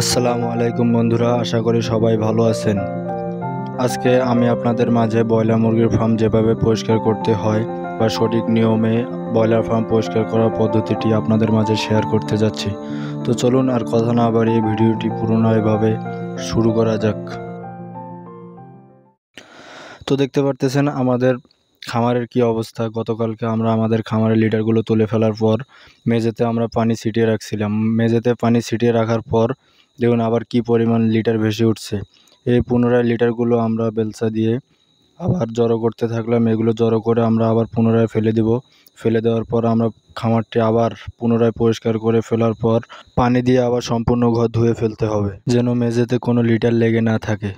আসসালামু আলাইকুম বন্ধুরা, আশা করি সবাই ভালো আছেন। আজকে আমি আপনাদের মাঝে ব্রয়লার মুরগির ফার্ম যেভাবে পরিষ্কার করতে হয় বা সঠিক নিয়মে ব্রয়লার ফার্ম পরিষ্কার করার পদ্ধতিটি আপনাদের মাঝে শেয়ার করতে যাচ্ছি। তো চলুন আর কথা না বাড়িয়ে ভিডিওটি পুরোপুরিভাবে শুরু করা যাক। তো দেখতে পারতেছেন আমাদের খামারের কি অবস্থা। গতকালকে আমরা আমাদের খামারের লিটারগুলো তুলে ফেলার পর মেঝেতে আমরা পানি ছিটিয়ে রাখছিলাম। মেঝেতে পানি ছিটিয়ে রাখার পর দেখুন আবার কি পরিমাণ লিটার ভেসে উঠছে। এই পুনরায় লিটারগুলো আমরা বেলচা দিয়ে আবার জড়ো করতে থাকলাম। এগুলো জড়ো করে আমরা আবার পুনরায় ফেলে দেব। ফেলে দেওয়ার পর আমরা খামারটি আবার পুনরায় পরিষ্কার করে ফেলার পর পানি দিয়ে আবার সম্পূর্ণ ঘর ধুয়ে ফেলতে হবে, যেন মেঝেতে কোনো লিটার লেগে না থাকে।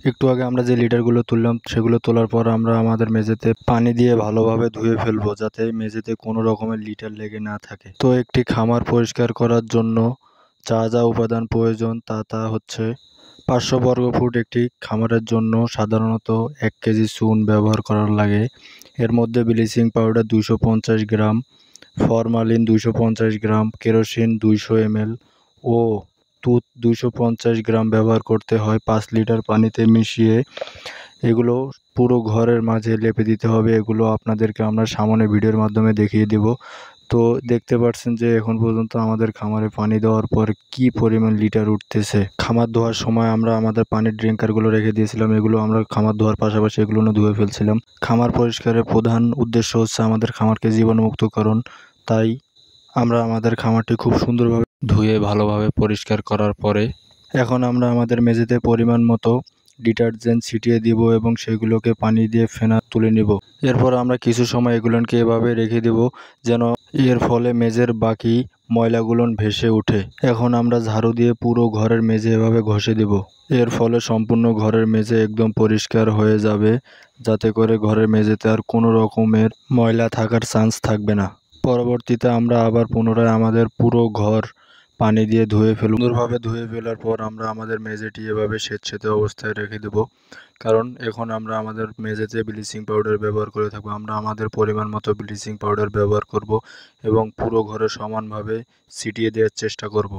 একটু আগে আমরা যে লিটারগুলো তুললাম সেগুলো তোলার পর আমরা আমাদের মেঝেতে পানি দিয়ে ভালোভাবে ধুয়ে ফেলবো, যাতে মেঝেতে কোনো রকমের লিটার লেগে না থাকে। তো একটি খামার পরিষ্কার করার জন্য যা যা উপাদান প্রয়োজন তা হচ্ছে 500 বর্গফুট একটি খামারের জন্য সাধারণত 1 কেজি চুন ব্যবহার করার লাগে। এর মধ্যে ব্লিচিং পাউডার 250 গ্রাম, ফরমালিন 250 গ্রাম, কেরোসিন 200 ml ও তুঁত 250 গ্রাম ব্যবহার করতে হয় 5 লিটার পানিতে মিশিয়ে। এগুলো পুরো ঘরের মাঝে লেপে দিতে হবে। এগুলো আপনাদেরকে আমরা সামনে ভিডিওর মাধ্যমে দেখিয়ে দেব। তো দেখতে পাচ্ছেন যে এখন পর্যন্ত আমাদের খামারে পানি দেওয়ার পর কি পরিমাণ লিটার উঠতেছে। খামার ধোয়ার সময় আমরা আমাদের পানির ড্রিঙ্কারগুলো রেখে দিয়েছিলাম, এগুলো আমরা খামার ধোয়ার পাশাপাশি এগুলো ধুয়ে ফেলছিলাম। খামার পরিষ্কারের প্রধান উদ্দেশ্য হচ্ছে আমাদের খামারকে জীবাণুমুক্তকরণ। তাই আমরা আমাদের খামারটি খুব সুন্দরভাবে ধুয়ে ভালোভাবে পরিষ্কার করার পরে এখন আমরা আমাদের মেঝেতে পরিমাণ মতো ডিটারজেন্ট ছিটিয়ে দিব এবং সেগুলোকে পানি দিয়ে ফেনা তুলে নিব। এরপর আমরা কিছু সময় এগুলোকে এভাবে রেখে দেব যেন এর ফলে মেঝের বাকি ময়লাগুলো ভেসে ওঠে। এখন আমরা ঝাড়ু দিয়ে পুরো ঘরের মেঝে এভাবে ঘষে দেব। এর ফলে সম্পূর্ণ ঘরের মেঝে একদম পরিষ্কার হয়ে যাবে, যাতে করে ঘরের মেঝেতে আর কোনো রকমের ময়লা থাকার চান্স থাকবে না। পরবর্তীতে আমরা আবার পুনরায় আমাদের পুরো ঘর পানি দিয়ে ধুয়ে ফেলব। সুন্দরভাবে ধুয়ে ফেলার পর আমরা আমাদের মেঝেটি এভাবে স্যাঁতসেঁতে অবস্থায় রেখে দেব, কারণ এখন আমরা আমাদের মেঝেতে ব্লিচিং পাউডার ব্যবহার করে থাকবো। আমরা আমাদের পরিমাণ মতো ব্লিচিং পাউডার ব্যবহার করব এবং পুরো ঘরে সমানভাবে ছিটিয়ে দেওয়ার চেষ্টা করব।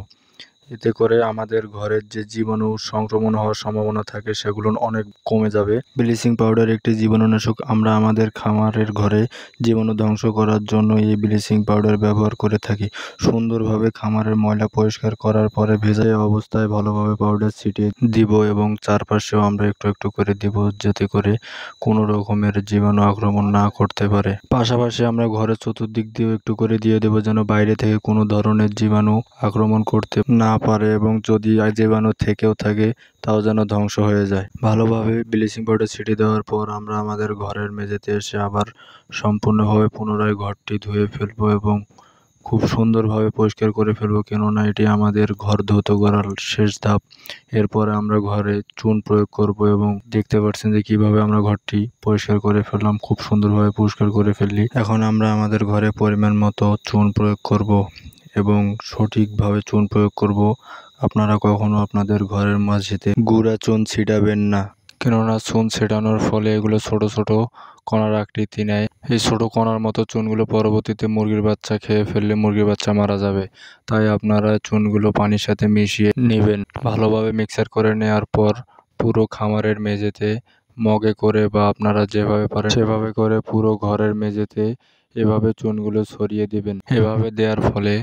এতে করে আমাদের ঘরের যে জীবাণু সংক্রমণ হওয়ার সম্ভাবনা থাকে সেগুলো অনেক কমে যাবে। ব্লিচিং পাউডার একটি জীবাণুনাশক। আমরা আমাদের খামারের ঘরে জীবাণু ধ্বংস করার জন্য এই ব্লিচিং পাউডার ব্যবহার করে থাকি। সুন্দরভাবে খামারের ময়লা পরিষ্কার করার পরে ভেজা অবস্থায় ভালোভাবে পাউডার ছিটিয়ে দিব এবং চারপাশেও আমরা একটু একটু করে দিব, যাতে করে কোনো রকমের জীবাণু আক্রমণ না করতে পারে। পাশাপাশি আমরা ঘরের চতুর্দিক দিয়েও একটু করে দিয়ে দেবো, যেন বাইরে থেকে কোনো ধরনের জীবাণু আক্রমণ করতে না পারে এবং যদি জীবাণু থেকেও থাকে তাও যেন ধ্বংস হয়ে যায়। ভালোভাবে ব্লিচিং পাউডার ছিটিয়ে দেওয়ার পর আমরা আমাদের ঘরের মেঝেতে এসে আবার সম্পূর্ণভাবে পুনরায় ঘরটি ধুয়ে ফেলবো এবং খুব সুন্দরভাবে পরিষ্কার করে ফেলবো, কেননা এটি আমাদের ঘর ধৌত করার শেষ ধাপ। এরপরে আমরা ঘরে চুন প্রয়োগ করব এবং দেখতে পাচ্ছেন যে কিভাবে আমরা ঘরটি পরিষ্কার করে ফেললাম। খুব সুন্দরভাবে পরিষ্কার করে ফেললি। এখন আমরা আমাদের ঘরে পরিমাণ মতো চুন প্রয়োগ করব এবং সঠিকভাবে চুন প্রয়োগ করব। আপনারা কখনো আপনাদের ঘরের মাঝেতে গুঁড়া চুন ছিটাবেন না, কেননা চুন ছেটানোর ফলে এগুলো ছোট ছোট কণার আকৃতি নেয়। এই ছোট কণার মতো চুনগুলো পরবর্তীতে মুরগির বাচ্চা খেয়ে ফেললে মুরগির বাচ্চা মারা যাবে। তাই আপনারা চুনগুলো পানির সাথে মিশিয়ে নেবেন। ভালোভাবে মিক্সার করে নেওয়ার পর পুরো খামারের মেঝেতে মগে করে বা আপনারা যেভাবে পারেন সেভাবে করে পুরো ঘরের মেঝেতে এভাবে চুনগুলো ছড়িয়ে দিবেন। এভাবে দেওয়ার ফলে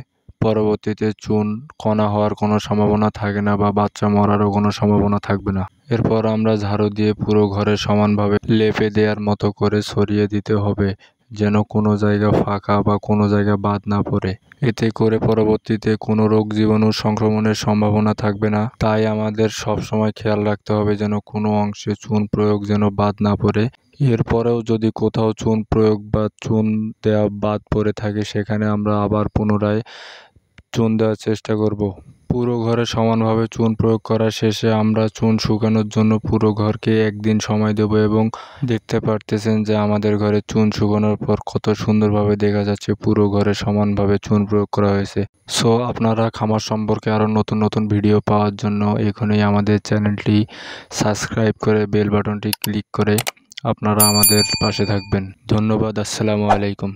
পরবর্তীতে চুন কণা হওয়ার কোনো সম্ভাবনা থাকে না বা বাচ্চা মরারও কোনো সম্ভাবনা থাকবে না। এরপর আমরা ঝাড়ু দিয়ে পুরো ঘরে সমানভাবে লেপে দেওয়ার মতো করে ছড়িয়ে দিতে হবে, যেন কোনো জায়গা ফাঁকা বা কোনো জায়গা বাদ না পড়ে। এতে করে পরবর্তীতে কোনো রোগ জীবাণু সংক্রমণের সম্ভাবনা থাকবে না। তাই আমাদের সবসময় খেয়াল রাখতে হবে যেন কোনো অংশে চুন প্রয়োগ যেন বাদ না পড়ে। এরপরেও যদি কোথাও চুন প্রয়োগ বা চুন দেওয়া বাদ পড়ে থাকে, সেখানে আমরা আবার পুনরায় চুন দেওয়ার চেষ্টা করব। পুরো ঘরে সমানভাবে চুন প্রয়োগ করা শেষে আমরা চুন শুকানোর জন্য পুরো ঘরকে একদিন সময় দেব এবং দেখতে পারতেছেন যে আমাদের ঘরে চুন শুকানোর পর কত সুন্দরভাবে দেখা যাচ্ছে পুরো ঘরে সমানভাবে চুন প্রয়োগ করা হয়েছে। সো আপনারা খামার সম্পর্কে আরও নতুন নতুন ভিডিও পাওয়ার জন্য এখনই আমাদের চ্যানেলটি সাবস্ক্রাইব করে বেল বাটনটি ক্লিক করে আপনারা আমাদের পাশে থাকবেন। ধন্যবাদ। আসসালামু আলাইকুম।